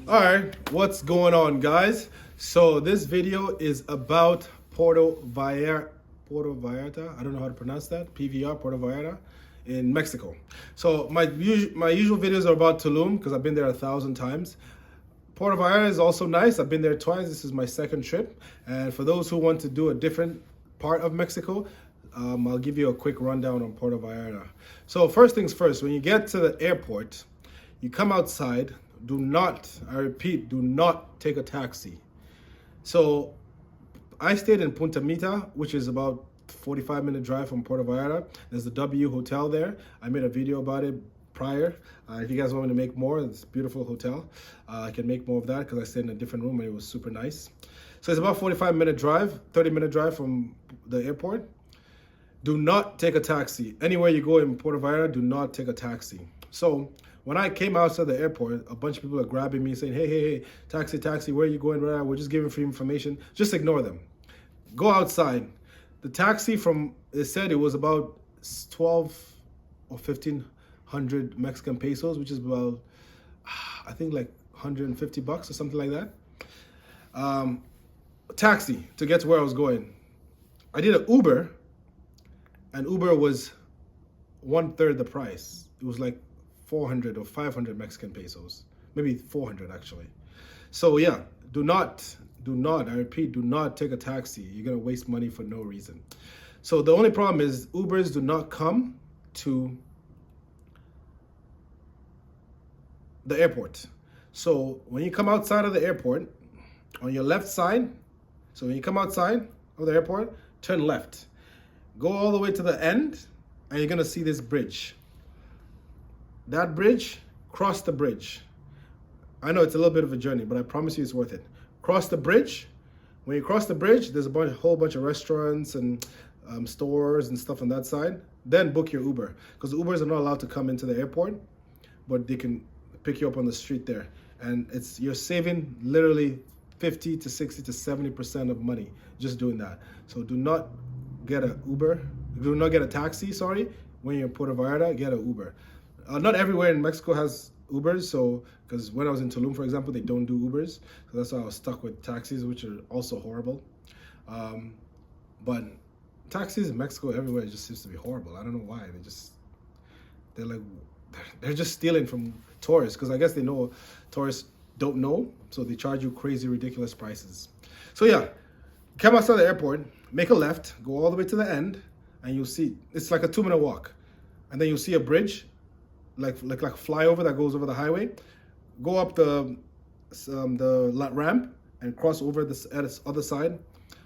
All right, what's going on, guys? So this video is about Puerto Vallarta. I don't know how to pronounce that. PVR, Puerto Vallarta, in Mexico. So my usual videos are about Tulum because I've been there 1,000 times. Puerto Vallarta is also nice. I've been there twice. This is my second trip. And for those who want to do a different part of Mexico, I'll give you a quick rundown on Puerto Vallarta. So first things first, when you get to the airport, you come outside. Do not, I repeat, do not take a taxi. So I stayed in Punta Mita, which is about 45-minute drive from Puerto Vallarta. There's the W Hotel there. I made a video about it prior. If you guys want me to make more, it's a beautiful hotel. I can make more of that because I stayed in a different room and it was super nice. So it's about 45-minute drive, 30-minute drive from the airport. Do not take a taxi. Anywhere you go in Puerto Vallarta, do not take a taxi. So when I came out to the airport, a bunch of people are grabbing me saying, hey, taxi, where are you going? We're just giving free information. Just ignore them. Go outside. The taxi it said it was about 12 or 1,500 Mexican pesos, which is about, I think like $150 or something like that. Taxi to get to where I was going. I did an Uber, and Uber was 1/3 the price. It was like 400 or 500 Mexican pesos, maybe 400 actually. So yeah, do not, I repeat, do not take a taxi. You're gonna waste money for no reason. So the only problem is Ubers do not come to the airport. So when you come outside of the airport, on your left side, so when you come outside of the airport, turn left. Go all the way to the end, and you're gonna see this bridge. That bridge, cross the bridge. I know it's a little bit of a journey, but I promise you it's worth it. Cross the bridge. When you cross the bridge, there's a whole bunch of restaurants and stores and stuff on that side. Then book your Uber, because Ubers are not allowed to come into the airport, but they can pick you up on the street there. And you're saving literally 50 to 60 to 70% of money just doing that. So do not get a taxi, when you're in Puerto Vallarta, get an Uber. Not everywhere in Mexico has Ubers, so because when I was in Tulum, for example, they don't do Ubers, so that's why I was stuck with taxis, which are also horrible. But taxis in Mexico everywhere just seems to be horrible. I don't know why. They're just stealing from tourists, because I guess they know tourists don't know, so they charge you crazy, ridiculous prices. So yeah, come outside the airport, make a left, go all the way to the end, and you'll see it's like a 2-minute walk, and then you'll see a bridge, like a flyover that goes over the highway. Go up the ramp and cross over this other side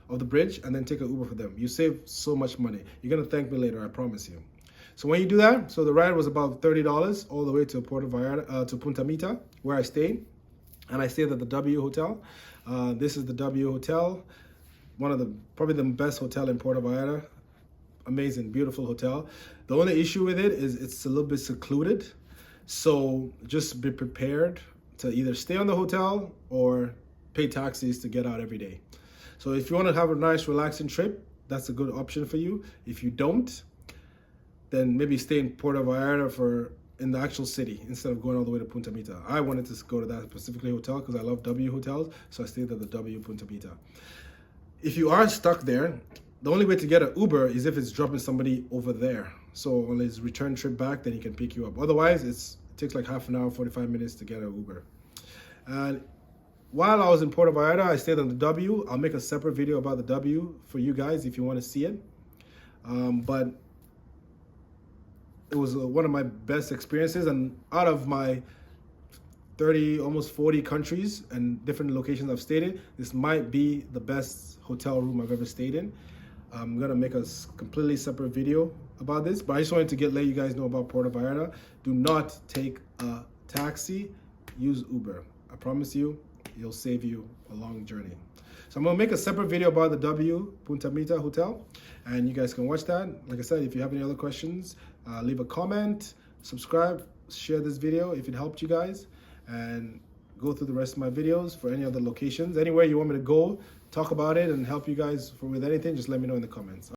of the bridge, and then take an Uber for them. You save so much money. You're gonna thank me later, I promise you. So when you do that, so the ride was about $30 all the way to Puerto Vallarta, to Punta Mita, where I stayed, and I stayed at the W Hotel. This is the W Hotel, probably the best hotel in Puerto Vallarta. Amazing, beautiful hotel. The only issue with it is it's a little bit secluded. So just be prepared to either stay on the hotel or pay taxis to get out every day. So if you want to have a nice, relaxing trip, that's a good option for you. If you don't, then maybe stay in Puerto Vallarta in the actual city instead of going all the way to Punta Mita. I wanted to go to that specifically hotel because I love W hotels, so I stayed at the W Punta Mita. If you are stuck there, the only way to get an Uber is if it's dropping somebody over there. So on his return trip back, then he can pick you up. Otherwise, it takes like half an hour, 45 minutes to get an Uber. And while I was in Puerto Vallarta, I stayed on the W. I'll make a separate video about the W for you guys if you want to see it. But it was one of my best experiences, and out of my 30, almost 40 countries and different locations I've stayed in, this might be the best hotel room I've ever stayed in. I'm gonna make a completely separate video about this, but I just wanted to let you guys know about Puerto Vallarta. Do not take a taxi, use Uber. I promise you, it'll save you a long journey. So I'm gonna make a separate video about the W Punta Mita Hotel, and you guys can watch that. Like I said, if you have any other questions, leave a comment, subscribe, share this video if it helped you guys, and go through the rest of my videos for any other locations. Anywhere you want me to go, talk about it, and help you guys with anything, just let me know in the comments.